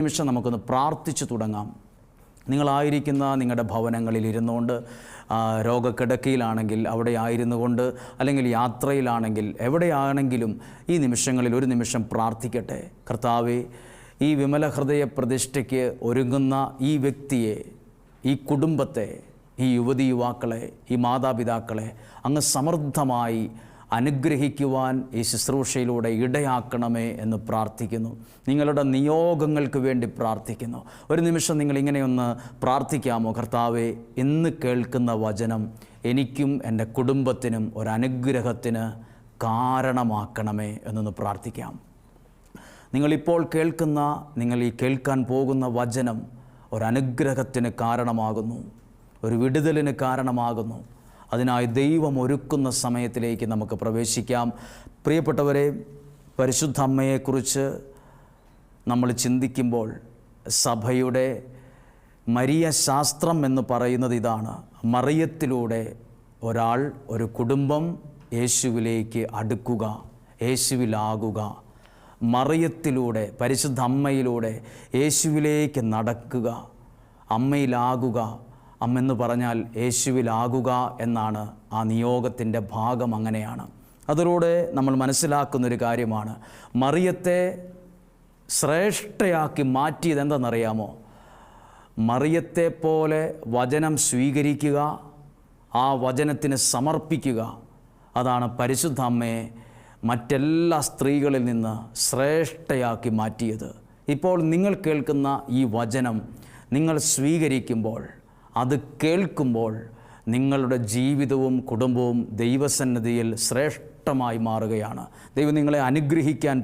നിമിഷം നമുക്കൊന്ന് പ്രാർത്ഥിച്ചു തുടങ്ങാം. നിങ്ങളായിരിക്കുന്ന നിങ്ങളുടെ ഭവനങ്ങളിൽ ഇരുന്നുകൊണ്ട്, രോഗക്കിടക്കയിലാണെങ്കിൽ അവിടെ ആയിരുന്നു കൊണ്ട്, അല്ലെങ്കിൽ യാത്രയിലാണെങ്കിൽ എവിടെയാണെങ്കിലും ഈ നിമിഷങ്ങളിൽ ഒരു നിമിഷം പ്രാർത്ഥിക്കട്ടെ. കർത്താവേ, ഈ വിമല ഹൃദയ പ്രതിഷ്ഠയ്ക്ക് ഒരുങ്ങുന്ന ഈ വ്യക്തിയെ, ഈ കുടുംബത്തെ, ഈ യുവതി യുവാക്കളെ, ഈ മാതാപിതാക്കളെ അങ്ങ് സമൃദ്ധമായി അനുഗ്രഹിക്കുവാൻ ഈ ശുശ്രൂഷയിലൂടെ ഇടയാക്കണമേ എന്ന് പ്രാർത്ഥിക്കുന്നു. നിങ്ങളുടെ നിയോഗങ്ങൾക്ക് വേണ്ടി പ്രാർത്ഥിക്കുന്നു. ഒരു നിമിഷം നിങ്ങളിങ്ങനെയൊന്ന് പ്രാർത്ഥിക്കാമോ? കർത്താവേ, ഇന്ന് കേൾക്കുന്ന വചനം എനിക്കും എൻ്റെ കുടുംബത്തിനും ഒരനുഗ്രഹത്തിന് കാരണമാക്കണമേ എന്നൊന്ന് പ്രാർത്ഥിക്കാം. നിങ്ങളിപ്പോൾ കേൾക്കുന്ന, നിങ്ങൾ ഈ കേൾക്കാൻ പോകുന്ന വചനം ഒരനുഗ്രഹത്തിന് കാരണമാകുന്നു, ഒരു വിടുതലിന് കാരണമാകുന്നു. അതിനായി ദൈവം ഒരുക്കുന്ന സമയത്തിലേക്ക് നമുക്ക് പ്രവേശിക്കാം. പ്രിയപ്പെട്ടവരെ, പരിശുദ്ധ അമ്മയെക്കുറിച്ച് നമ്മൾ ചിന്തിക്കുമ്പോൾ സഭയുടെ മരിയ ശാസ്ത്രം എന്ന് പറയുന്നത് ഇതാണ്: മറിയത്തിലൂടെ ഒരാൾ, ഒരു കുടുംബം യേശുവിലേക്ക് അടുക്കുക, യേശുവിലാകുക. മറിയത്തിലൂടെ, പരിശുദ്ധ അമ്മയിലൂടെ യേശുവിലേക്ക് നടക്കുക, അമ്മയിലാകുക. അമ്മെന്ന് പറഞ്ഞാൽ യേശുവിലാകുക എന്നാണ് ആ നിയോഗത്തിൻ്റെ ഭാഗം. അങ്ങനെയാണ്. അതിലൂടെ നമ്മൾ മനസ്സിലാക്കുന്നൊരു കാര്യമാണ്, മറിയത്തെ ശ്രേഷ്ഠയാക്കി മാറ്റിയത് എന്തെന്നറിയാമോ? മറിയത്തെ പോലെ വചനം സ്വീകരിക്കുക, ആ വചനത്തിന് സമർപ്പിക്കുക. അതാണ് പരിശുദ്ധ അമ്മയെ മറ്റെല്ലാ സ്ത്രീകളിൽ നിന്ന് ശ്രേഷ്ഠയാക്കി മാറ്റിയത്. ഇപ്പോൾ നിങ്ങൾ കേൾക്കുന്ന ഈ വചനം നിങ്ങൾ സ്വീകരിക്കുമ്പോൾ, അത് കേൾക്കുമ്പോൾ നിങ്ങളുടെ ജീവിതവും കുടുംബവും ദൈവസന്നിധിയിൽ ശ്രേഷ്ഠമായി മാറുകയാണ്. ദൈവം നിങ്ങളെ അനുഗ്രഹിക്കാൻ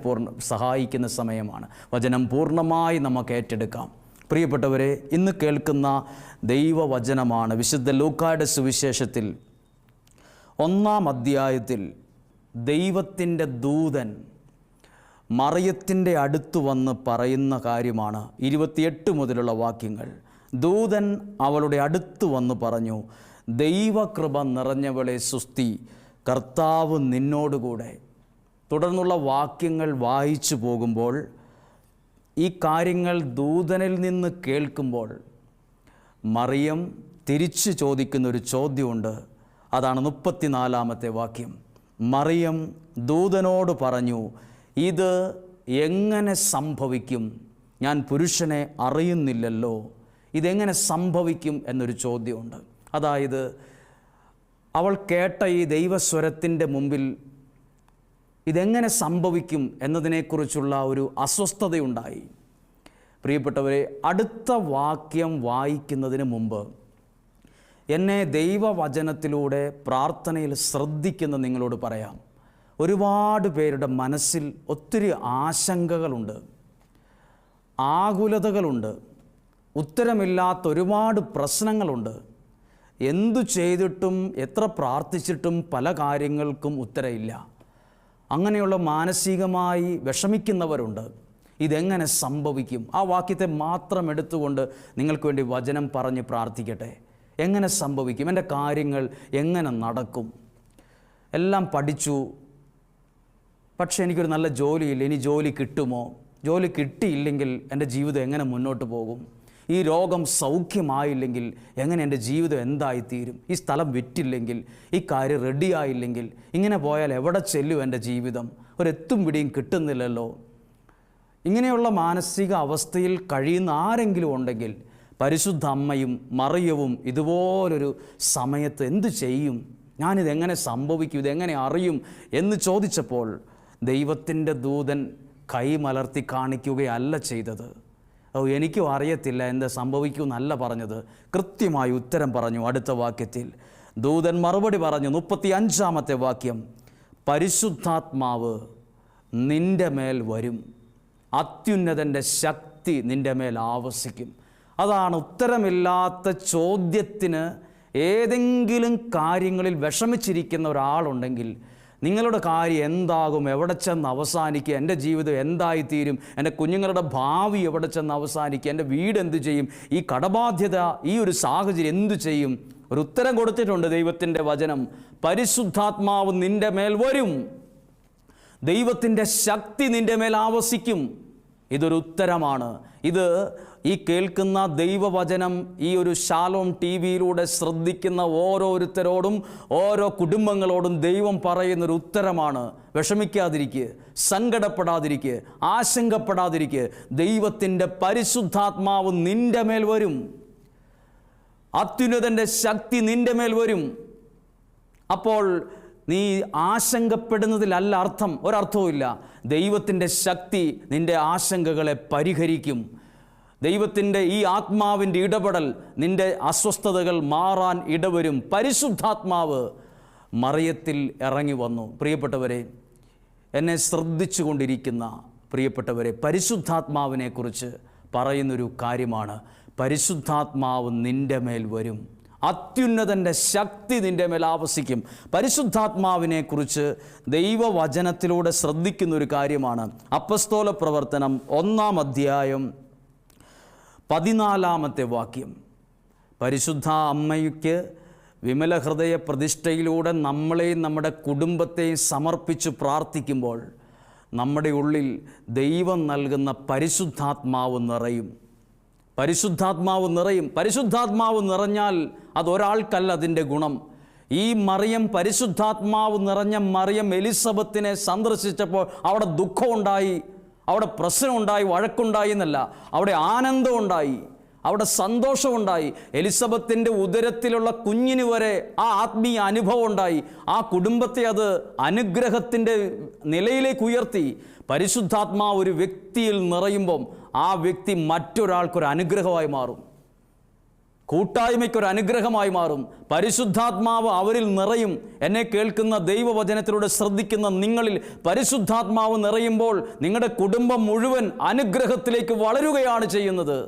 സഹായിക്കുന്ന സമയമാണ്. വചനം പൂർണ്ണമായി നമുക്ക് ഏറ്റെടുക്കാം. പ്രിയപ്പെട്ടവരെ, ഇന്ന് കേൾക്കുന്ന ദൈവവചനമാണ് വിശുദ്ധ ലൂക്കായുടെ സുവിശേഷത്തിൽ 1-ാം അധ്യായത്തിൽ ദൈവത്തിൻ്റെ ദൂതൻ മറിയത്തിൻ്റെ അടുത്ത് വന്ന് പറയുന്ന കാര്യമാണ്. 28 മുതലുള്ള വാക്യങ്ങൾ. ദൂതൻ അവളുടെ അടുത്ത് വന്ന് പറഞ്ഞു, ദൈവകൃപ നിറഞ്ഞവളെ സുസ്തി, കർത്താവ് നിന്നോടുകൂടെ. തുടർന്നുള്ള വാക്യങ്ങൾ വായിച്ചു പോകുമ്പോൾ ഈ കാര്യങ്ങൾ ദൂതനിൽ നിന്ന് കേൾക്കുമ്പോൾ മറിയം തിരിച്ചു ചോദിക്കുന്നൊരു ചോദ്യമുണ്ട്. അതാണ് 34-ാമത്തെ വാക്യം. മറിയം ദൂതനോട് പറഞ്ഞു, ഇത് എങ്ങനെ സംഭവിക്കും? ഞാൻ പുരുഷനെ അറിയുന്നില്ലല്ലോ. ഇതെങ്ങനെ സംഭവിക്കും എന്നൊരു ചോദ്യമുണ്ട്. അതായത് അവൾ കേട്ട ഈ ദൈവസ്വരത്തിൻ്റെ മുമ്പിൽ ഇതെങ്ങനെ സംഭവിക്കും എന്നതിനെക്കുറിച്ചുള്ള ഒരു അസ്വസ്ഥതയുണ്ടായി. പ്രിയപ്പെട്ടവരെ, അടുത്ത വാക്യം വായിക്കുന്നതിന് മുമ്പ് എന്നെ ദൈവവചനത്തിലൂടെ പ്രാർത്ഥനയിൽ ശ്രദ്ധിക്കുന്ന നിങ്ങളോട് പറയാം, ഒരുപാട് പേരുടെ മനസ്സിൽ ഒത്തിരി ആശങ്കകളുണ്ട്, ആകുലതകളുണ്ട്, ഉത്തരമില്ലാത്ത ഒരുപാട് പ്രശ്നങ്ങളുണ്ട്. എന്തു ചെയ്തിട്ടും എത്ര പ്രാർത്ഥിച്ചിട്ടും പല കാര്യങ്ങൾക്കും ഉത്തരമില്ല. അങ്ങനെയുള്ള മാനസികമായി വിഷമിക്കുന്നവരുണ്ട്. ഇതെങ്ങനെ സംഭവിക്കും? ആ വാക്യത്തെ മാത്രം എടുത്തുകൊണ്ട് നിങ്ങൾക്ക് വേണ്ടി വചനം പറഞ്ഞ് പ്രാർത്ഥിക്കട്ടെ. എങ്ങനെ സംഭവിക്കും? എൻ്റെ കാര്യങ്ങൾ എങ്ങനെ നടക്കും? എല്ലാം പഠിച്ചു, പക്ഷേ എനിക്കൊരു നല്ല ജോലിയില്ല. ഇനി ജോലി കിട്ടുമോ? ജോലി കിട്ടിയില്ലെങ്കിൽ എൻ്റെ ജീവിതം എങ്ങനെ മുന്നോട്ട് പോകും? ഈ രോഗം സൗഖ്യമായില്ലെങ്കിൽ എങ്ങനെ എൻ്റെ ജീവിതം എന്തായിത്തീരും? ഈ സ്ഥലം വിറ്റില്ലെങ്കിൽ, ഈ കാര്യം റെഡിയായില്ലെങ്കിൽ, ഇങ്ങനെ പോയാൽ എവിടെ ചെല്ലും എൻ്റെ ജീവിതം? ഒരെത്തും പിടിയും കിട്ടുന്നില്ലല്ലോ. ഇങ്ങനെയുള്ള മാനസിക അവസ്ഥയിൽ കഴിയുന്ന ആരെങ്കിലും ഉണ്ടെങ്കിൽ, പരിശുദ്ധ അമ്മയും മറിയവും ഇതുപോലൊരു സമയത്ത് എന്തു ചെയ്യും? ഞാനിതെങ്ങനെ സംഭവിക്കും? ഇതെങ്ങനെ അറിയും എന്ന് ചോദിച്ചപ്പോൾ ദൈവത്തിൻ്റെ ദൂതൻ കൈമലർത്തി കാണിക്കുകയല്ല ചെയ്തത്. എനിക്കും അറിയത്തില്ല എന്ത് സംഭവിക്കുമെന്നല്ല പറഞ്ഞത്. കൃത്യമായി ഉത്തരം പറഞ്ഞു. അടുത്ത വാക്യത്തിൽ ദൂതൻ മറുപടി പറഞ്ഞു. 35-ാമത്തെ വാക്യം, പരിശുദ്ധാത്മാവ് നിൻ്റെ മേൽ വരും, അത്യുന്നതൻ്റെ ശക്തി നിൻ്റെ മേൽ ആവസിക്കും. അതാണ് ഉത്തരമില്ലാത്ത ചോദ്യത്തിന് ഏതെങ്കിലും കാര്യങ്ങളിൽ വിഷമിച്ചിരിക്കുന്ന ഒരാളുണ്ടെങ്കിൽ, നിങ്ങളുടെ കാര്യം എന്താകും, എവിടെ ചെന്ന് അവസാനിക്കുക, എൻ്റെ ജീവിതം എന്തായിത്തീരും, എൻ്റെ കുഞ്ഞുങ്ങളുടെ ഭാവി എവിടെ ചെന്ന് അവസാനിക്കുക, എൻ്റെ വീട് എന്തു ചെയ്യും, ഈ കടബാധ്യത, ഈ ഒരു സാഹചര്യം എന്തു ചെയ്യും? ഒരു ഉത്തരം കൊടുത്തിട്ടുണ്ട് ദൈവത്തിൻ്റെ വചനം. പരിശുദ്ധാത്മാവ് നിൻ്റെ മേൽ വരും, ദൈവത്തിൻ്റെ ശക്തി നിൻ്റെ മേൽ ആവസിക്കും. ഇതൊരു ഉത്തരമാണ്. ഇത് ഈ കേൾക്കുന്ന ദൈവവചനം ഈ ഒരു ശാലോം TV-യിലൂടെ ശ്രദ്ധിക്കുന്ന ഓരോരുത്തരോടും ഓരോ കുടുംബങ്ങളോടും ദൈവം പറയുന്നൊരു ഉത്തരമാണ്. വിഷമിക്കാതിരിക്കുക, സങ്കടപ്പെടാതിരിക്കുക, ആശങ്കപ്പെടാതിരിക്കുക. ദൈവത്തിൻ്റെ പരിശുദ്ധാത്മാവ് നിൻ്റെ മേൽ വരും. അത്യുന്നതൻ്റെ ശക്തി നിൻ്റെ മേൽ വരും. അപ്പോൾ നീ ആശങ്കപ്പെടുന്നതിലല്ല അർത്ഥം, ഒരർത്ഥവും ഇല്ല. ദൈവത്തിൻ്റെ ശക്തി നിൻ്റെ ആശങ്കകളെ പരിഹരിക്കും. ദൈവത്തിൻ്റെ ഈ ആത്മാവിൻ്റെ ഇടപെടൽ നിൻ്റെ അസ്വസ്ഥതകൾ മാറാൻ ഇടവരും. പരിശുദ്ധാത്മാവ് മറിയത്തിൽ ഇറങ്ങി വന്നു. പ്രിയപ്പെട്ടവരെ, എന്നെ ശ്രദ്ധിച്ചു കൊണ്ടിരിക്കുന്ന പ്രിയപ്പെട്ടവരെ, പരിശുദ്ധാത്മാവിനെക്കുറിച്ച് പറയുന്നൊരു കാര്യമാണ്. പരിശുദ്ധാത്മാവ് നിൻ്റെ മേൽ വരും. അത്യുന്നതൻ്റെ ശക്തി നിൻ്റെ മേൽ ആവസിക്കും. പരിശുദ്ധാത്മാവിനെക്കുറിച്ച് ദൈവവചനത്തിലൂടെ ശ്രദ്ധിക്കുന്നൊരു കാര്യമാണ്. അപ്പസ്തോല പ്രവർത്തനം 1-ാം അധ്യായം 14-ാമത്തെ വാക്യം. പരിശുദ്ധ അമ്മയ്ക്ക് വിമല ഹൃദയ പ്രതിഷ്ഠയിലൂടെ നമ്മളെയും നമ്മുടെ കുടുംബത്തെയും സമർപ്പിച്ച് പ്രാർത്ഥിക്കുമ്പോൾ നമ്മുടെ ഉള്ളിൽ ദൈവം നൽകുന്ന പരിശുദ്ധാത്മാവ് നിറയും. പരിശുദ്ധാത്മാവ് നിറയും. പരിശുദ്ധാത്മാവ് നിറഞ്ഞാൽ അതൊരാൾക്കല്ല അതിൻ്റെ ഗുണം. ഈ മറിയം, പരിശുദ്ധാത്മാവ് നിറഞ്ഞ മറിയം എലിസബത്തിനെ സന്ദർശിച്ചപ്പോൾ അവിടെ ദുഃഖമുണ്ടായി, അവിടെ പ്രശ്നമുണ്ടായി, വഴക്കുണ്ടായി എന്നല്ല, അവിടെ ആനന്ദമുണ്ടായി, അവിടെ സന്തോഷമുണ്ടായി. എലിസബത്തിൻ്റെ ഉദരത്തിലുള്ള കുഞ്ഞിന് വരെ ആ ആത്മീയ അനുഭവം ഉണ്ടായി. ആ കുടുംബത്തെ അത് അനുഗ്രഹത്തിൻ്റെ നിലയിലേക്ക് ഉയർത്തി. പരിശുദ്ധാത്മാവ് ഒരു വ്യക്തിയിൽ നിറയുമ്പം ആ വ്യക്തി മറ്റൊരാൾക്കൊരു അനുഗ്രഹമായി മാറും, കൂട്ടായ്മയ്ക്കൊരു അനുഗ്രഹമായി മാറും. പരിശുദ്ധാത്മാവ് അവരിൽ നിറയും. എന്നെ കേൾക്കുന്ന ദൈവവചനത്തിലൂടെ ശ്രദ്ധിക്കുന്ന നിങ്ങളിൽ പരിശുദ്ധാത്മാവ് നിറയുമ്പോൾ നിങ്ങളുടെ കുടുംബം മുഴുവൻ അനുഗ്രഹത്തിലേക്ക് വളരുകയാണ് ചെയ്യുന്നത്.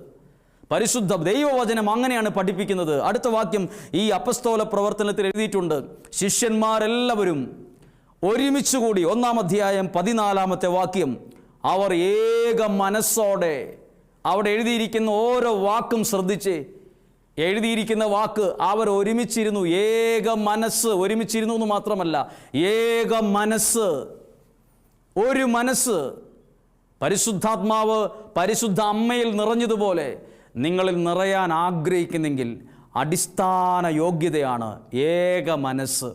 പരിശുദ്ധ ദൈവവചനം അങ്ങനെയാണ് പഠിപ്പിക്കുന്നത്. അടുത്ത വാക്യം ഈ അപ്പസ്തോല പ്രവർത്തനത്തിൽ എഴുതിയിട്ടുണ്ട്. ശിഷ്യന്മാരെല്ലാവരും ഒരുമിച്ചുകൂടി, 1-ാം അധ്യായം 14-ാമത്തെ വാക്യം. അവർ ഏക മനസ്സോടെ, അവിടെ എഴുതിയിരിക്കുന്ന ഓരോ വാക്കും ശ്രദ്ധിച്ച്, എഴുതിയിരിക്കുന്ന വാക്ക് അവർ ഒരുമിച്ചിരുന്നു. ഏക മനസ്സ്, ഒരുമിച്ചിരുന്നു എന്ന് മാത്രമല്ല, ഏക മനസ്സ്, ഒരു മനസ്സ്. പരിശുദ്ധാത്മാവ് പരിശുദ്ധ അമ്മയിൽ നിറഞ്ഞതുപോലെ നിങ്ങളിൽ നിറയാൻ ആഗ്രഹിക്കുന്നെങ്കിൽ അടിസ്ഥാന യോഗ്യതയാണ് ഏക മനസ്സ്.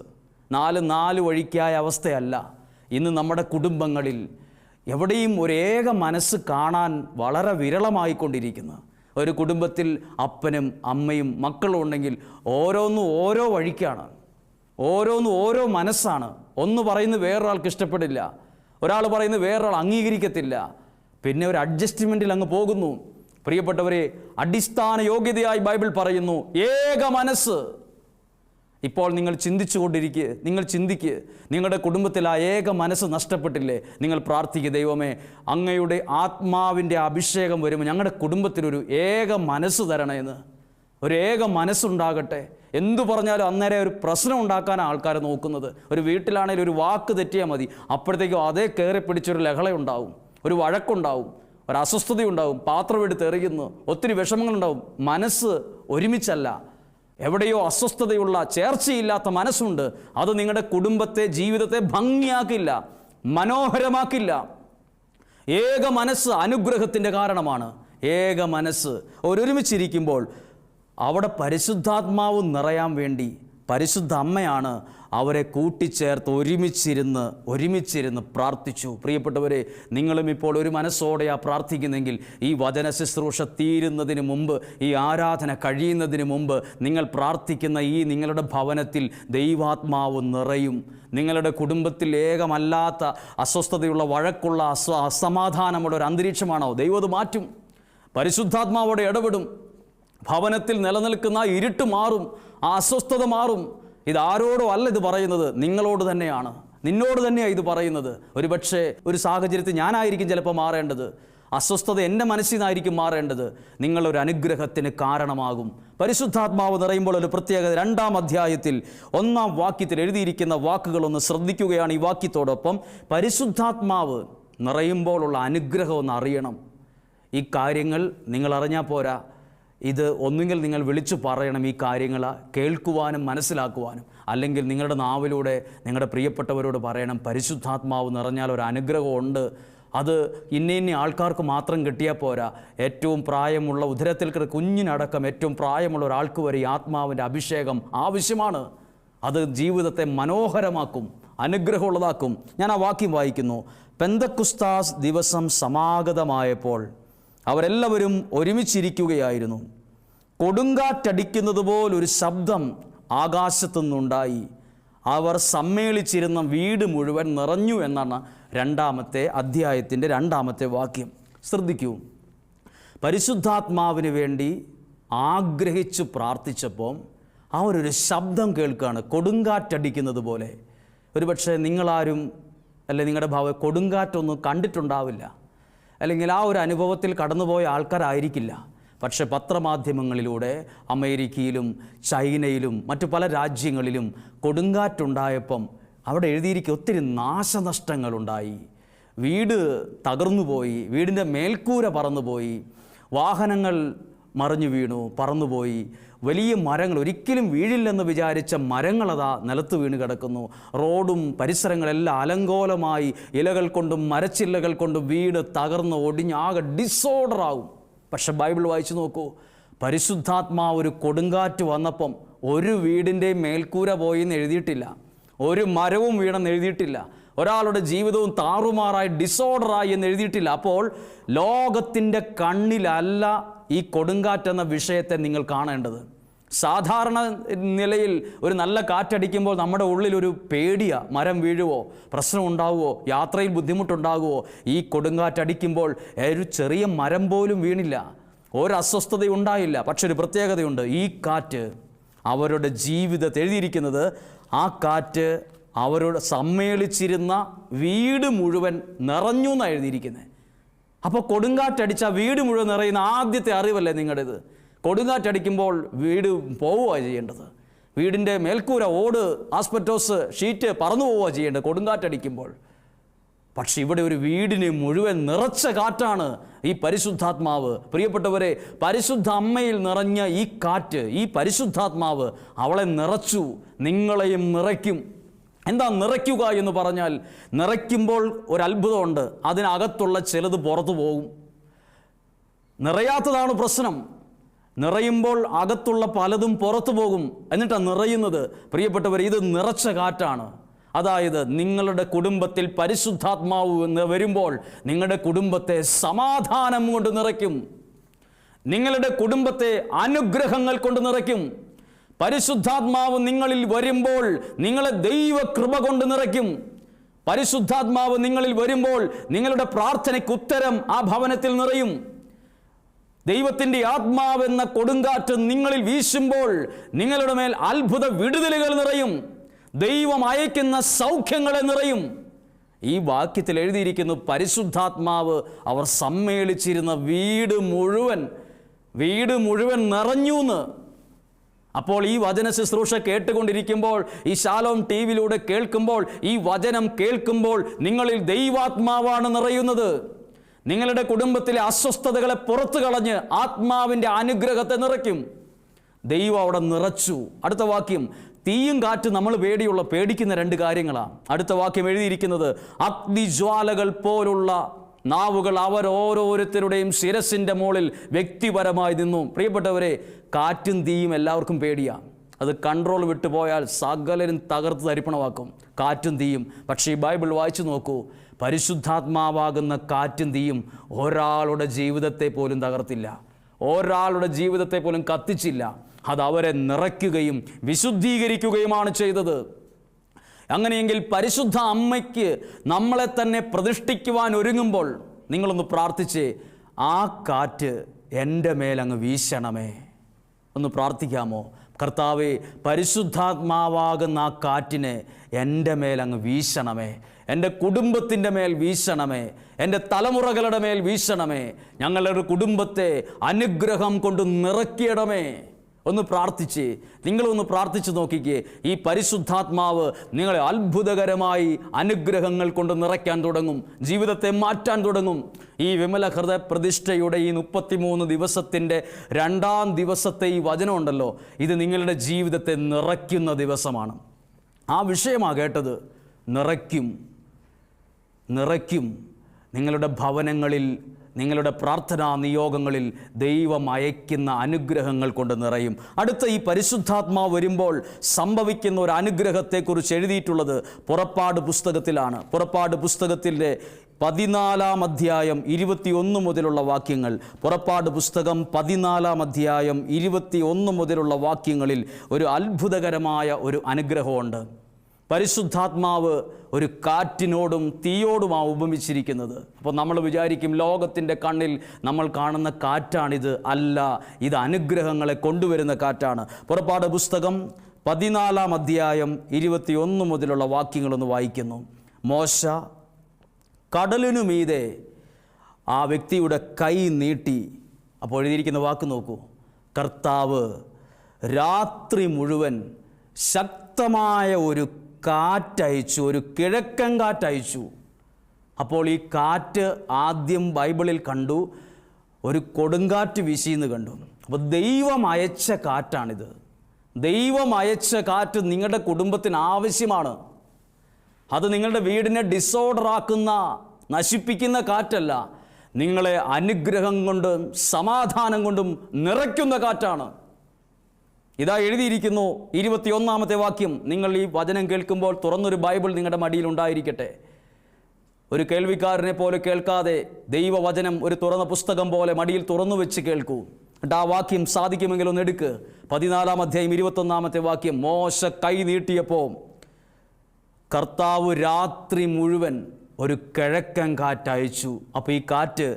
4 വഴിക്കായ അവസ്ഥയല്ല. ഇന്ന് നമ്മുടെ കുടുംബങ്ങളിൽ എവിടെയും ഒരു ഏക മനസ്സ് കാണാൻ വളരെ വിരളമായിക്കൊണ്ടിരിക്കുന്നു. ഒരു കുടുംബത്തിൽ അപ്പനും അമ്മയും മക്കളും ഉണ്ടെങ്കിൽ ഓരോന്നും ഓരോ വഴിക്കാണ്, ഓരോന്നും ഓരോ മനസ്സാണ്. ഒന്ന് പറയുന്നത് വേറൊരാൾക്ക് ഇഷ്ടപ്പെടില്ല, ഒരാൾ പറയുന്നത് വേറൊരാൾ അംഗീകരിക്കത്തില്ല. പിന്നെ ഒരു അഡ്ജസ്റ്റ്മെൻറ്റിൽ അങ്ങ് പോകുന്നു. പ്രിയപ്പെട്ടവരെ, അടിസ്ഥാന യോഗ്യതയായി ബൈബിൾ പറയുന്നു ഏക മനസ്സ്. ഇപ്പോൾ നിങ്ങൾ ചിന്തിച്ചുകൊണ്ടിരിക്കുക, നിങ്ങൾ ചിന്തിക്കുക, നിങ്ങളുടെ കുടുംബത്തിൽ ആ ഏക മനസ്സ് നഷ്ടപ്പെട്ടില്ലേ? നിങ്ങൾ പ്രാർത്ഥിക്കുക, ദൈവമേ, അങ്ങയുടെ ആത്മാവിൻ്റെ അഭിഷേകം വരുമ്പോൾ ഞങ്ങളുടെ കുടുംബത്തിനൊരു ഏക മനസ്സ് തരണമെന്ന്. ഒരു ഏക മനസ്സുണ്ടാകട്ടെ. എന്തു പറഞ്ഞാലും അന്നേരം ഒരു പ്രശ്നം ഉണ്ടാക്കാനാണ് ആൾക്കാർ നോക്കുന്നത്. ഒരു വീട്ടിലാണെങ്കിലും ഒരു വാക്ക് തെറ്റിയാൽ മതി, അപ്പോഴത്തേക്കും അതേ കയറി പിടിച്ചൊരു ലഹളയുണ്ടാവും, ഒരു വഴക്കുണ്ടാവും, ഒരു അസ്വസ്ഥതയുണ്ടാവും, പാത്രം എടുത്ത് എറിയുന്നു, ഒത്തിരി വിഷമങ്ങളുണ്ടാവും. മനസ്സ് ഒരുമിച്ചല്ല. എവിടെയോ അസ്വസ്ഥതയുള്ള, ചേർച്ചയില്ലാത്ത മനസ്സുണ്ട്. അത് നിങ്ങളുടെ കുടുംബത്തെ, ജീവിതത്തെ ഭംഗിയാക്കില്ല, മനോഹരമാക്കില്ല. ഏക മനസ്സ് അനുഗ്രഹത്തിൻ്റെ കാരണമാണ്. ഏക മനസ്സ് ഒരുമിച്ചിരിക്കുമ്പോൾ അവിടെ പരിശുദ്ധാത്മാവ് നിറയാൻ വേണ്ടി പരിശുദ്ധ അമ്മയാണ് അവരെ കൂട്ടിച്ചേർത്ത് ഒരുമിച്ചിരുന്ന് പ്രാർത്ഥിച്ചു. പ്രിയപ്പെട്ടവരെ, നിങ്ങളും ഇപ്പോൾ ഒരു മനസ്സോടെയാണ് പ്രാർത്ഥിക്കുന്നെങ്കിൽ ഈ വചന ശുശ്രൂഷ തീരുന്നതിന് മുമ്പ്, ഈ ആരാധന കഴിയുന്നതിന് മുമ്പ് നിങ്ങൾ പ്രാർത്ഥിക്കുന്ന ഈ നിങ്ങളുടെ ഭവനത്തിൽ ദൈവാത്മാവ് നിറയും. നിങ്ങളുടെ കുടുംബത്തിൽ ഏകമല്ലാത്ത, അസ്വസ്ഥതയുള്ള, വഴക്കുള്ള, അസമാധാനമുള്ള ഒരു അന്തരീക്ഷമാണോ? ദൈവം അത് മാറ്റും. പരിശുദ്ധാത്മാവോടെ ഇടപെടും. ഭവനത്തിൽ നിലനിൽക്കുന്ന ഇരുട്ട് മാറും, ആ അസ്വസ്ഥത മാറും. ഇതാരോടോ അല്ല ഇത് പറയുന്നത്, നിങ്ങളോട് തന്നെയാണ്, നിന്നോട് തന്നെയാണ് ഇത് പറയുന്നത്. ഒരുപക്ഷെ ഒരു സാഹചര്യത്തിൽ ഞാനായിരിക്കും ചിലപ്പോൾ മാറേണ്ടത്, അസ്വസ്ഥത എൻ്റെ മനസ്സിൽ നിന്നായിരിക്കും മാറേണ്ടത്. നിങ്ങളൊരു അനുഗ്രഹത്തിന് കാരണമാകും. പരിശുദ്ധാത്മാവ് നിറയുമ്പോൾ ഒരു പ്രത്യേകത 2-ാം അധ്യായത്തിൽ 1-ാം വാക്യത്തിൽ എഴുതിയിരിക്കുന്ന വാക്കുകളൊന്ന് ശ്രദ്ധിക്കുകയാണ്. ഈ വാക്യത്തോടൊപ്പം പരിശുദ്ധാത്മാവ് നിറയുമ്പോഴുള്ള അനുഗ്രഹം ഒന്ന് അറിയണം. ഈ കാര്യങ്ങൾ നിങ്ങൾ അറിഞ്ഞാൽ പോരാ, ഇത് ഒന്നുകിൽ നിങ്ങൾ വിളിച്ചു പറയണം, ഈ കാര്യങ്ങൾ കേൾക്കുവാനും മനസ്സിലാക്കുവാനും. അല്ലെങ്കിൽ നിങ്ങളുടെ നാവിലൂടെ നിങ്ങളുടെ പ്രിയപ്പെട്ടവരോട് പറയണം, പരിശുദ്ധാത്മാവ് നിറഞ്ഞാൽ ഒരു അനുഗ്രഹമുണ്ട്, അത് ഇന്ന ആൾക്കാർക്ക് മാത്രം കിട്ടിയാൽ പോരാ. ഏറ്റവും പ്രായമുള്ള ഉദരത്തിൽ കുഞ്ഞിനടക്കം ഏറ്റവും പ്രായമുള്ള ഒരാൾക്ക് വരെ ഈ ആത്മാവിൻ്റെ അഭിഷേകം ആവശ്യമാണ്. അത് ജീവിതത്തെ മനോഹരമാക്കും, അനുഗ്രഹമുള്ളതാക്കും. ഞാൻ ആ വാക്യം വായിക്കുന്നു. പെന്തക്കുസ്താസ് ദിവസം സമാഗതമായപ്പോൾ അവരെല്ലാവരും ഒരുമിച്ചിരിക്കുകയായിരുന്നു. കൊടുങ്കാറ്റടിക്കുന്നത് പോലൊരു ശബ്ദം ആകാശത്തു നിന്നുണ്ടായി. അവർ സമ്മേളിച്ചിരുന്ന വീട് മുഴുവൻ നിറഞ്ഞു എന്നാണ് രണ്ടാമത്തെ അധ്യായത്തിൻ്റെ രണ്ടാമത്തെ വാക്യം. ശ്രദ്ധിക്കൂ, പരിശുദ്ധാത്മാവിന് വേണ്ടി ആഗ്രഹിച്ചു പ്രാർത്ഥിച്ചപ്പോൾ അവരൊരു ശബ്ദം കേൾക്കുകയാണ്, കൊടുങ്കാറ്റടിക്കുന്നത് പോലെ. ഒരുപക്ഷെ നിങ്ങളാരും നിങ്ങളുടെ ഭാവം കൊടുങ്കാറ്റൊന്നും കണ്ടിട്ടുണ്ടാവില്ല, അല്ലെങ്കിൽ ആ ഒരു അനുഭവത്തിൽ കടന്നുപോയ ആൾക്കാരായിരിക്കില്ല. പക്ഷേ പത്രമാധ്യമങ്ങളിലൂടെ അമേരിക്കയിലും ചൈനയിലും മറ്റു പല രാജ്യങ്ങളിലും കൊടുങ്കാറ്റുണ്ടായപ്പം അവിടെ എഴുതിയിരിക്കുക ഒത്തിരി നാശനഷ്ടങ്ങളുണ്ടായി. വീട് തകർന്നുപോയി, വീടിൻ്റെ മേൽക്കൂര പറന്നുപോയി, വാഹനങ്ങൾ മറിഞ്ഞു വീണു, പറന്നുപോയി. വലിയ മരങ്ങൾ, ഒരിക്കലും വീഴില്ലെന്ന് വിചാരിച്ച മരങ്ങളതാ നിലത്ത് വീണ് കിടക്കുന്നു. റോഡും പരിസരങ്ങളെല്ലാം അലങ്കോലമായി ഇലകൾ കൊണ്ടും മരച്ചില്ലകൾ കൊണ്ടും വീട് തകർന്ന് ഒടിഞ്ഞ് ആകെ ഡിസോർഡറാകും. പക്ഷെ ബൈബിൾ വായിച്ചു നോക്കൂ, പരിശുദ്ധാത്മാവ് ഒരു കൊടുങ്കാറ്റ് വന്നപ്പം ഒരു വീടിൻ്റെയും മേൽക്കൂര പോയി എന്ന് എഴുതിയിട്ടില്ല, ഒരു മരവും വീണെന്ന് എഴുതിയിട്ടില്ല, ഒരാളുടെ ജീവിതവും താറുമാറായി ഡിസോർഡറായി എന്ന് എഴുതിയിട്ടില്ല. അപ്പോൾ ലോകത്തിൻ്റെ കണ്ണിലല്ല ഈ കൊടുങ്കാറ്റെന്ന വിഷയത്തെ നിങ്ങൾ കാണേണ്ടത്. സാധാരണ നിലയിൽ ഒരു നല്ല കാറ്റടിക്കുമ്പോൾ നമ്മുടെ ഉള്ളിലൊരു പേടിയാ, മരം വീഴുവോ, പ്രശ്നം ഉണ്ടാവുമോ, യാത്രയിൽ ബുദ്ധിമുട്ടുണ്ടാകുമോ. ഈ കൊടുങ്കാറ്റടിക്കുമ്പോൾ ഒരു ചെറിയ മരം പോലും വീണില്ല, ഒരു അസ്വസ്ഥതയും ഉണ്ടായില്ല. പക്ഷെ ഒരു പ്രത്യേകതയുണ്ട്, ഈ കാറ്റ് അവരുടെ ജീവിതത്തിൽ എഴുതിയിരിക്കുന്നത്, ആ കാറ്റ് അവരോട് സമ്മേളിച്ചിരുന്ന വീട് മുഴുവൻ നിറഞ്ഞു എന്നാണ് എഴുതിയിരിക്കുന്നത്. അപ്പോൾ കൊടുങ്കാറ്റടിച്ച വീട് മുഴുവൻ നിറയുന്ന ആദ്യത്തെ അറിവല്ലേ നിങ്ങളുടേത്? കൊടുങ്കാറ്റടിക്കുമ്പോൾ വീട് പോവുകയാണ് ചെയ്യേണ്ടത്, വീടിൻ്റെ മേൽക്കൂര, ഓട്, ആസ്പെറ്റോസ് ഷീറ്റ് പറന്നു പോവുക ചെയ്യേണ്ടത് കൊടുങ്കാറ്റടിക്കുമ്പോൾ. പക്ഷെ ഇവിടെ ഒരു വീടിനെ മുഴുവൻ നിറച്ച കാറ്റാണ് ഈ പരിശുദ്ധാത്മാവ്. പ്രിയപ്പെട്ടവരെ, പരിശുദ്ധ അമ്മയിൽ നിറഞ്ഞ ഈ കാറ്റ്, ഈ പരിശുദ്ധാത്മാവ് അവളെ നിറച്ചു, നിങ്ങളെയും നിറയ്ക്കും. എന്താ നിറയ്ക്കുക എന്ന് പറഞ്ഞാൽ, നിറയ്ക്കുമ്പോൾ ഒരത്ഭുതമുണ്ട്, അതിനകത്തുള്ള ചിലത് പുറത്തു പോകും. നിറയാത്തതാണ് പ്രശ്നം. നിറയുമ്പോൾ അകത്തുള്ള പലതും പുറത്തു പോകും, എന്നിട്ടാണ് നിറയുന്നത്. പ്രിയപ്പെട്ടവർ, ഇത് നിറച്ച കാറ്റാണ്. അതായത് നിങ്ങളുടെ കുടുംബത്തിൽ പരിശുദ്ധാത്മാവ് എന്ന് വരുമ്പോൾ നിങ്ങളുടെ കുടുംബത്തെ സമാധാനം കൊണ്ട് നിറയ്ക്കും, നിങ്ങളുടെ കുടുംബത്തെ അനുഗ്രഹങ്ങൾ കൊണ്ട് നിറയ്ക്കും. പരിശുദ്ധാത്മാവ് നിങ്ങളിൽ വരുമ്പോൾ നിങ്ങളെ ദൈവകൃപ കൊണ്ട് നിറയ്ക്കും. പരിശുദ്ധാത്മാവ് നിങ്ങളിൽ വരുമ്പോൾ നിങ്ങളുടെ പ്രാർത്ഥനയ്ക്ക് ഉത്തരം ആ ഭവനത്തിൽ നിറയും. ദൈവത്തിൻ്റെ ആത്മാവെന്ന കൊടുങ്കാറ്റ് നിങ്ങളിൽ വീശുമ്പോൾ നിങ്ങളുടെ മേൽ അത്ഭുത വിടുതലുകൾ നിറയും, ദൈവം അയക്കുന്ന സൗഖ്യങ്ങളെ നിറയും. ഈ വാക്യത്തിൽ എഴുതിയിരിക്കുന്നു, പരിശുദ്ധാത്മാവ് അവർ സമ്മേളിച്ചിരുന്ന വീട് മുഴുവൻ നിറഞ്ഞു എന്ന്. അപ്പോൾ ഈ വചന ശുശ്രൂഷ കേട്ടുകൊണ്ടിരിക്കുമ്പോൾ, ഈ ശാലോം ടിവിയിലൂടെ കേൾക്കുമ്പോൾ, ഈ വചനം കേൾക്കുമ്പോൾ നിങ്ങളിൽ ദൈവാത്മാവാണ് നിറയുന്നത്. നിങ്ങളുടെ കുടുംബത്തിലെ അസ്വസ്ഥതകളെ പുറത്തു കളഞ്ഞ് ആത്മാവിൻ്റെ അനുഗ്രഹത്തെ നിറയ്ക്കും. ദൈവം അവിടെ നിറച്ചു. അടുത്ത വാക്യം, തീയും കാറ്റ് നമ്മൾ പേടിക്കുന്ന രണ്ട് കാര്യങ്ങളാണ്. അടുത്ത വാക്യം എഴുതിയിരിക്കുന്നത്, അഗ്നിജ്വാലകൾ പോലുള്ള നാവുകൾ അവരോരോരുത്തരുടെയും ശിരസിൻ്റെ മുകളിൽ വ്യക്തിപരമായി നിന്നു. പ്രിയപ്പെട്ടവരെ, കാറ്റും തീയും എല്ലാവർക്കും പേടിയാണ്. അത് കൺട്രോൾ വിട്ടുപോയാൽ സകലരും തകർത്ത് തരിപ്പണമാക്കും, കാറ്റും തീയും. പക്ഷേ ഈ ബൈബിൾ വായിച്ചു നോക്കൂ, പരിശുദ്ധാത്മാവാകുന്ന കാറ്റും തീയും ഒരാളുടെ ജീവിതത്തെ പോലും തകർത്തില്ല, ഒരാളുടെ ജീവിതത്തെ പോലും കത്തിച്ചില്ല. അത് അവരെ നിറയ്ക്കുകയും വിശുദ്ധീകരിക്കുകയുമാണ് ചെയ്തത്. അങ്ങനെയെങ്കിൽ പരിശുദ്ധ അമ്മയ്ക്ക് നമ്മളെ തന്നെ പ്രതിഷ്ഠിക്കുവാൻ ഒരുങ്ങുമ്പോൾ നിങ്ങളൊന്ന് പ്രാർത്ഥിച്ചേ, ആ കാറ്റ് എൻ്റെ മേലങ്ങ് വീശണമേ. ഒന്ന് പ്രാർത്ഥിക്കാമോ? കർത്താവേ, പരിശുദ്ധാത്മാവാകുന്ന ആ കാറ്റിനെ എൻ്റെ മേലങ്ങ് വീശണമേ, എൻ്റെ കുടുംബത്തിൻ്റെ മേൽ വീശണമേ, എൻ്റെ തലമുറകളുടെ മേൽ വീശണമേ, ഞങ്ങളുടെ കുടുംബത്തെ അനുഗ്രഹം കൊണ്ട് നിറയ്ക്കിടമേ. ഒന്ന് പ്രാർത്ഥിച്ച്, നിങ്ങളൊന്ന് പ്രാർത്ഥിച്ച് നോക്കിക്കേ. ഈ പരിശുദ്ധാത്മാവ് നിങ്ങളെ അത്ഭുതകരമായി അനുഗ്രഹങ്ങൾ കൊണ്ട് നിറയ്ക്കാൻ തുടങ്ങും, ജീവിതത്തെ മാറ്റാൻ തുടങ്ങും. ഈ വിമല ഹൃദയ പ്രതിഷ്ഠയുടെ ഈ 33 ദിവസത്തിൻ്റെ 2ാം ദിവസത്തെ ഈ വചനമുണ്ടല്ലോ, ഇത് നിങ്ങളുടെ ജീവിതത്തെ നിറയ്ക്കുന്ന ദിവസമാണ്. ആ വിഷയമാണ് കേട്ടത്. നിറയ്ക്കും. നിങ്ങളുടെ ഭവനങ്ങളിൽ, നിങ്ങളുടെ പ്രാർത്ഥനാ നിയോഗങ്ങളിൽ ദൈവം അയക്കുന്ന അനുഗ്രഹങ്ങൾ കൊണ്ട് നിറയും. അടുത്ത ഈ പരിശുദ്ധാത്മാവ് വരുമ്പോൾ സംഭവിക്കുന്ന ഒരു അനുഗ്രഹത്തെക്കുറിച്ച് എഴുതിയിട്ടുള്ളത് പുറപ്പാട് പുസ്തകത്തിലാണ്. പുറപ്പാട് പുസ്തകത്തിൻ്റെ 14-ാം അധ്യായം 21 മുതലുള്ള വാക്യങ്ങൾ. പുറപ്പാട് പുസ്തകം 14-ാം അധ്യായം 21 മുതലുള്ള വാക്യങ്ങളിൽ ഒരു അത്ഭുതകരമായ ഒരു അനുഗ്രഹമുണ്ട്. പരിശുദ്ധാത്മാവ് ഒരു കാറ്റിനോടും തീയോടുമാണ് ഉപമിച്ചിരിക്കുന്നത്. അപ്പോൾ നമ്മൾ വിചാരിക്കും ലോകത്തിൻ്റെ കണ്ണിൽ നമ്മൾ കാണുന്ന കാറ്റാണിത്. അല്ല, ഇത് അനുഗ്രഹങ്ങളെ കൊണ്ടുവരുന്ന കാറ്റാണ്. പുറപ്പാട് പുസ്തകം 14-ാം അധ്യായം 21 മുതലുള്ള വാക്യങ്ങളൊന്ന് വായിക്കുന്നു. മോശ കടലിനു മീതെ ആ വ്യക്തിയുടെ കൈ നീട്ടി. അപ്പോൾ എഴുതിയിരിക്കുന്ന വാക്ക് നോക്കൂ. കർത്താവ് രാത്രി മുഴുവൻ ശക്തമായ ഒരു കാറ്റയച്ചു, ഒരു കിഴക്കൻ കാറ്റയച്ചു. അപ്പോൾ ഈ കാറ്റ് ആദ്യം ബൈബിളിൽ കണ്ടു, ഒരു കൊടുങ്കാറ്റ് വീശിയെന്ന് കണ്ടു. അപ്പോൾ ദൈവം അയച്ച കാറ്റാണിത്. ദൈവം അയച്ച കാറ്റ് നിങ്ങളുടെ കുടുംബത്തിന് ആവശ്യമാണ്. അത് നിങ്ങളുടെ വീടിനെ ഡിസോർഡറാക്കുന്ന, നശിപ്പിക്കുന്ന കാറ്റല്ല, നിങ്ങളെ അനുഗ്രഹം കൊണ്ടും സമാധാനം കൊണ്ടും നിറയ്ക്കുന്ന കാറ്റാണ്. ഇതാ എഴുതിയിരിക്കുന്നു 21-ാമത്തെ വാക്യം. നിങ്ങൾ ഈ വചനം കേൾക്കുമ്പോൾ തുറന്നൊരു ബൈബിൾ നിങ്ങളുടെ മടിയിൽ ഉണ്ടായിരിക്കട്ടെ. ഒരു കേൾവിക്കാരനെ പോലെ കേൾക്കാതെ ദൈവവചനം ഒരു തുറന്ന പുസ്തകം പോലെ മടിയിൽ തുറന്നു വെച്ച് കേൾക്കൂ. എന്നിട്ട് ആ വാക്യം സാധിക്കുമെങ്കിൽ ഒന്ന് എടുക്ക്. 14-ാം അധ്യായം 21-ാമത്തെ വാക്യം. മോശ കൈ നീട്ടിയപ്പോൾ കർത്താവ് രാത്രി മുഴുവൻ ഒരു കിഴക്കൻ കാറ്റയച്ചു. അപ്പോൾ ഈ കാറ്റ്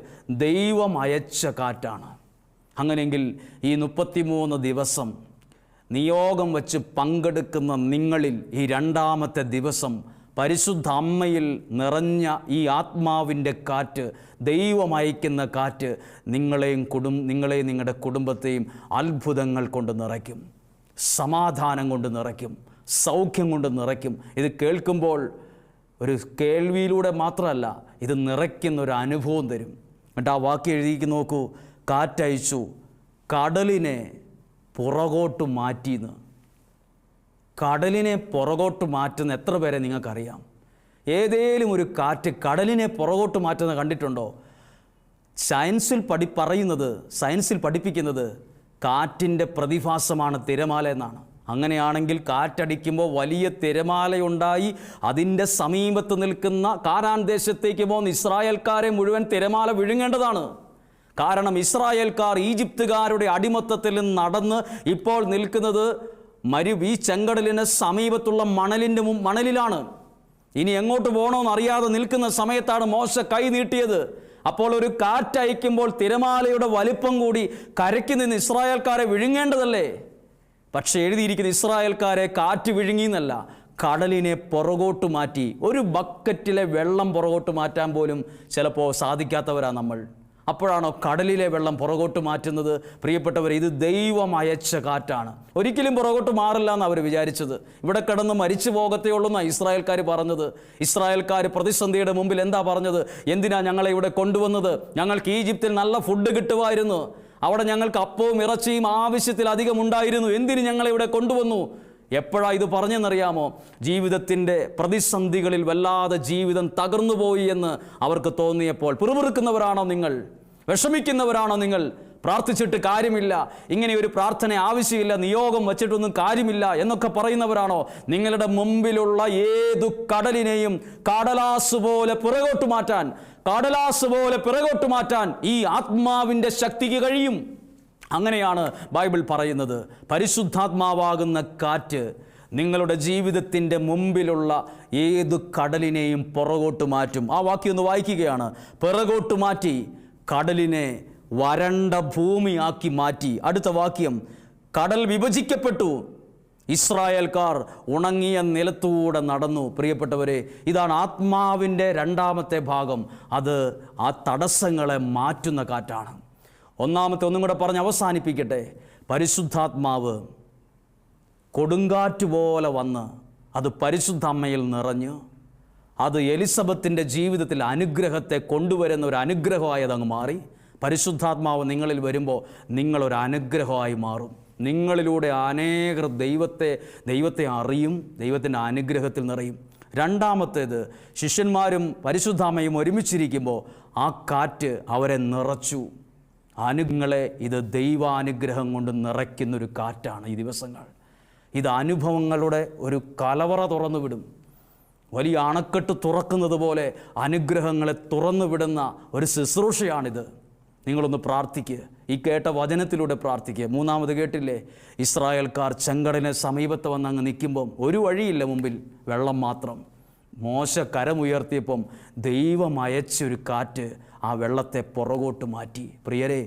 ദൈവം അയച്ച കാറ്റാണ്. അങ്ങനെയെങ്കിൽ ഈ 33 ദിവസം നിയോഗം വച്ച് പങ്കെടുക്കുന്ന നിങ്ങളിൽ ഈ 2-ാമത്തെ ദിവസം പരിശുദ്ധ അമ്മയിൽ നിറഞ്ഞ ഈ ആത്മാവിൻ്റെ കാറ്റ്, ദൈവം അയക്കുന്ന കാറ്റ് നിങ്ങളെയും നിങ്ങളുടെ കുടുംബത്തെയും അത്ഭുതങ്ങൾ കൊണ്ട് നിറയ്ക്കും, സമാധാനം കൊണ്ട് നിറയ്ക്കും, സൗഖ്യം കൊണ്ട് നിറയ്ക്കും. ഇത് കേൾക്കുമ്പോൾ ഒരു കേൾവിയിലൂടെ മാത്രമല്ല, ഇത് നിറയ്ക്കുന്നൊരു അനുഭവം തരും. എന്നിട്ട് ആ വാക്യം എഴുതിക്ക് നോക്കൂ. കാറ്റയച്ചു, കടലിനെ പുറകോട്ട് മാറ്റിയെന്ന്. കടലിനെ പുറകോട്ട് മാറ്റുന്ന എത്ര പേരെ നിങ്ങൾക്കറിയാം? ഏതേലും ഒരു കാറ്റ് കടലിനെ പുറകോട്ട് മാറ്റുന്ന കണ്ടിട്ടുണ്ടോ? സയൻസിൽ പഠിപ്പിക്കുന്നത് കാറ്റിൻ്റെ പ്രതിഭാസമാണ് തിരമാല എന്നാണ്. അങ്ങനെയാണെങ്കിൽ കാറ്റടിക്കുമ്പോൾ വലിയ തിരമാലയുണ്ടായി അതിൻ്റെ സമീപത്ത് നിൽക്കുന്ന കാനാൻ ദേശത്തേക്ക് പോകുന്ന ഇസ്രായേൽക്കാരെ മുഴുവൻ തിരമാല വിഴുങ്ങേണ്ടതാണ്. കാരണം ഇസ്രായേൽക്കാർ ഈജിപ്തുകാരുടെ അടിമത്തത്തിൽ നിന്ന് നടന്ന് ഇപ്പോൾ നിൽക്കുന്നത് ഈ ചെങ്കടലിന് സമീപത്തുള്ള മണലിലാണ്. ഇനി എങ്ങോട്ട് പോകണമെന്ന് അറിയാതെ നിൽക്കുന്ന സമയത്താണ് മോശ കൈ നീട്ടിയത്. അപ്പോൾ ഒരു കാറ്റയക്കുമ്പോൾ തിരമാലയുടെ വലിപ്പം കൂടി കരയ്ക്ക് നിന്ന് ഇസ്രായേൽക്കാരെ വിഴുങ്ങേണ്ടതല്ലേ? പക്ഷേ എഴുതിയിരിക്കുന്ന ഇസ്രായേൽക്കാരെ കാറ്റ് വിഴുങ്ങിയെന്നല്ല, കടലിനെ പുറകോട്ട് മാറ്റി. ഒരു ബക്കറ്റിലെ വെള്ളം പുറകോട്ട് മാറ്റാൻ പോലും ചിലപ്പോൾ സാധിക്കാത്തവരാ നമ്മൾ. അപ്പോഴാണോ കടലിലെ വെള്ളം പുറകോട്ട് മാറ്റുന്നത്? പ്രിയപ്പെട്ടവർ, ഇത് ദൈവം അയച്ച കാറ്റാണ്. ഒരിക്കലും പുറകോട്ട് മാറില്ല എന്ന് അവർ വിചാരിച്ചത്. ഇവിടെ കിടന്ന് മരിച്ചു പോകത്തേ ഉള്ളൂ എന്നാണ് ഇസ്രായേൽക്കാർ പറഞ്ഞത്. ഇസ്രായേൽക്കാർ പ്രതിസന്ധിയുടെ മുമ്പിൽ എന്താ പറഞ്ഞത്? എന്തിനാ ഞങ്ങളെ ഇവിടെ കൊണ്ടുവന്നത്? ഞങ്ങൾക്ക് ഈജിപ്തിൽ നല്ല ഫുഡ് കിട്ടുമായിരുന്നു, അവിടെ ഞങ്ങൾക്ക് അപ്പവും ഇറച്ചിയും ആവശ്യത്തിലധികം ഉണ്ടായിരുന്നു, എന്തിന് ഞങ്ങളെ ഇവിടെ കൊണ്ടുവന്നു? എപ്പോഴാണ് ഇത് പറഞ്ഞെന്നറിയാമോ? ജീവിതത്തിൻ്റെ പ്രതിസന്ധികളിൽ വല്ലാതെ ജീവിതം തകർന്നുപോയി എന്ന് അവർക്ക് തോന്നിയപ്പോൾ. പിറുപിറുക്കുന്നവരാണോ നിങ്ങൾ? വിഷമിക്കുന്നവരാണോ നിങ്ങൾ? പ്രാർത്ഥിച്ചിട്ട് കാര്യമില്ല, ഇങ്ങനെ ഒരു പ്രാർത്ഥന ആവശ്യമില്ല, നിയോഗം വച്ചിട്ടൊന്നും കാര്യമില്ല എന്നൊക്കെ പറയുന്നവരാണോ? നിങ്ങളുടെ മുമ്പിലുള്ള ഏതു കടലിനെയും കടലാസ് പോലെ പിറകോട്ട് മാറ്റാൻ ഈ ആത്മാവിൻ്റെ ശക്തിക്ക് കഴിയും. അങ്ങനെയാണ് ബൈബിൾ പറയുന്നത്. പരിശുദ്ധാത്മാവാകുന്ന കാറ്റ് നിങ്ങളുടെ ജീവിതത്തിൻ്റെ മുമ്പിലുള്ള ഏതു കടലിനെയും പുറകോട്ട് മാറ്റും. ആ വാക്യം ഒന്ന് വായിക്കുകയാണ്. പിറകോട്ട് മാറ്റി, കടലിനെ വരണ്ട ഭൂമിയാക്കി മാറ്റി. അടുത്ത വാക്യം, കടൽ വിഭജിക്കപ്പെട്ടു, ഇസ്രായേൽക്കാർ ഉണങ്ങിയ നിലത്തൂടെ നടന്നു. പ്രിയപ്പെട്ടവരെ, ഇതാണ് ആത്മാവിൻ്റെ 2-ാമത്തെ ഭാഗം. അത് ആ തടസ്സങ്ങളെ മാറ്റുന്ന കാറ്റാണ്. ഒന്നും കൂടെ പറഞ്ഞ് അവസാനിപ്പിക്കട്ടെ. പരിശുദ്ധാത്മാവ് കൊടുങ്കാറ്റ് പോലെ വന്ന് അത് പരിശുദ്ധ അമ്മയിൽ നിറഞ്ഞ് അത് എലിസബത്തിൻ്റെ ജീവിതത്തിൽ അനുഗ്രഹത്തെ കൊണ്ടുവരുന്ന ഒരു അനുഗ്രഹമായി അതങ്ങ് മാറി. പരിശുദ്ധാത്മാവ് നിങ്ങളിൽ വരുമ്പോൾ നിങ്ങളൊരു അനുഗ്രഹമായി മാറും. നിങ്ങളിലൂടെ അനേകർ ദൈവത്തെ അറിയും, ദൈവത്തിൻ്റെ അനുഗ്രഹത്തിൽ നിറയും. രണ്ടാമത്തേത്, ശിഷ്യന്മാരും പരിശുദ്ധാമ്മയും ഒരുമിച്ചിരിക്കുമ്പോൾ ആ കാറ്റ് അവരെ നിറച്ചു. അനുഗ്രഹങ്ങളെ ഇത് ദൈവാനുഗ്രഹം കൊണ്ട് നിറയ്ക്കുന്നൊരു കാറ്റാണ് ഈ ദിവസങ്ങൾ. ഇത് അനുഭവങ്ങളുടെ ഒരു കലവറ തുറന്നു വിടും. വലിയ അണക്കെട്ട് തുറക്കുന്നത് പോലെ അനുഗ്രഹങ്ങളെ തുറന്നു വിടുന്ന ഒരു ശുശ്രൂഷയാണിത്. നിങ്ങളൊന്ന് പ്രാർത്ഥിക്കുക, ഈ കേട്ട വചനത്തിലൂടെ പ്രാർത്ഥിക്കുക. മൂന്നാമത് കേട്ടില്ലേ, ഇസ്രായേൽക്കാർ ചെങ്കടലിന് സമീപത്ത് വന്നങ്ങ് നിൽക്കുമ്പം ഒരു വഴിയില്ല, മുമ്പിൽ വെള്ളം മാത്രം. മോശ കരമുയർത്തിയപ്പം ദൈവം അയച്ചൊരു കാറ്റ് ആ വെള്ളത്തെ പുറകോട്ട് മാറ്റി. പ്രിയരെ,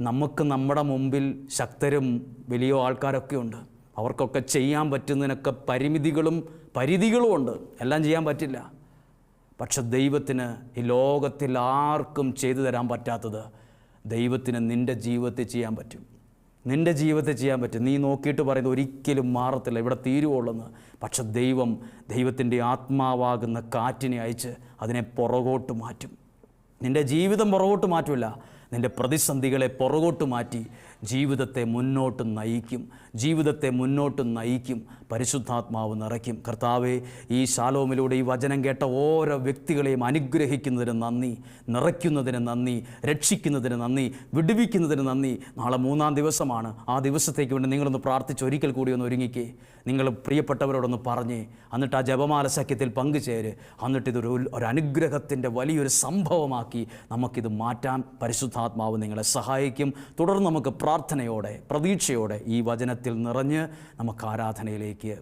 നമുക്ക് നമ്മുടെ മുമ്പിൽ ശക്തരും വലിയ ആൾക്കാരൊക്കെ ഉണ്ട്. അവർക്കൊക്കെ ചെയ്യാൻ പറ്റുന്നതിനൊക്കെ പരിധികളും ഉണ്ട്. എല്ലാം ചെയ്യാൻ പറ്റില്ല. പക്ഷെ ദൈവത്തിന് ഈ ലോകത്തിൽ ആർക്കും ചെയ്തു തരാൻ പറ്റാത്തത് ദൈവത്തിന് നിൻ്റെ ജീവിതത്തിൽ ചെയ്യാൻ പറ്റും. നിൻ്റെ ജീവിതത്തിൽ ചെയ്യാൻ പറ്റും. നീ നോക്കിയിട്ട് പറയുന്നത് ഒരിക്കലും മാറത്തില്ല, ഇവിടെ തീരുവുള്ളെന്ന്. പക്ഷെ ദൈവത്തിൻ്റെ ആത്മാവാകുന്ന കാറ്റിനെ അയച്ച് അതിനെ പുറകോട്ട് മാറ്റും. നിൻ്റെ ജീവിതം പുറകോട്ട് മാറ്റില്ല, നിൻ്റെ പ്രതിസന്ധികളെ പുറകോട്ട് മാറ്റി ജീവിതത്തെ മുന്നോട്ട് നയിക്കും. പരിശുദ്ധാത്മാവ് നിറയ്ക്കും. കർത്താവേ, ഈ ശാലോമിലൂടെ ഈ വചനം കേട്ട ഓരോ വ്യക്തികളെയും അനുഗ്രഹിക്കുന്നതിന് നന്ദി, നിറയ്ക്കുന്നതിന് നന്ദി, രക്ഷിക്കുന്നതിന് നന്ദി, വിടുവിക്കുന്നതിന് നന്ദി. നാളെ 3-ാം ദിവസമാണ്. ആ ദിവസത്തേക്ക് വേണ്ടി നിങ്ങളൊന്ന് പ്രാർത്ഥിച്ച് ഒരിക്കൽ കൂടി ഒന്ന് ഒരുങ്ങിക്കേ. നിങ്ങൾ പ്രിയപ്പെട്ടവരോടൊന്ന് പറഞ്ഞ്, എന്നിട്ട് ആ ജപമാല സഖ്യത്തിൽ പങ്കുചേര്. എന്നിട്ട് ഇതൊരു അനുഗ്രഹത്തിൻ്റെ വലിയൊരു സംഭവമാക്കി നമുക്കിത് മാറ്റാൻ പരിശുദ്ധാത്മാവ് നിങ്ങളെ സഹായിക്കും. തുടർന്ന് നമുക്ക് പ്രാർത്ഥനയോടെ, പ്രതീക്ഷയോടെ ഈ വചനത്തിൽ നിറഞ്ഞ് നമുക്ക് ആരാധനയിലേക്ക്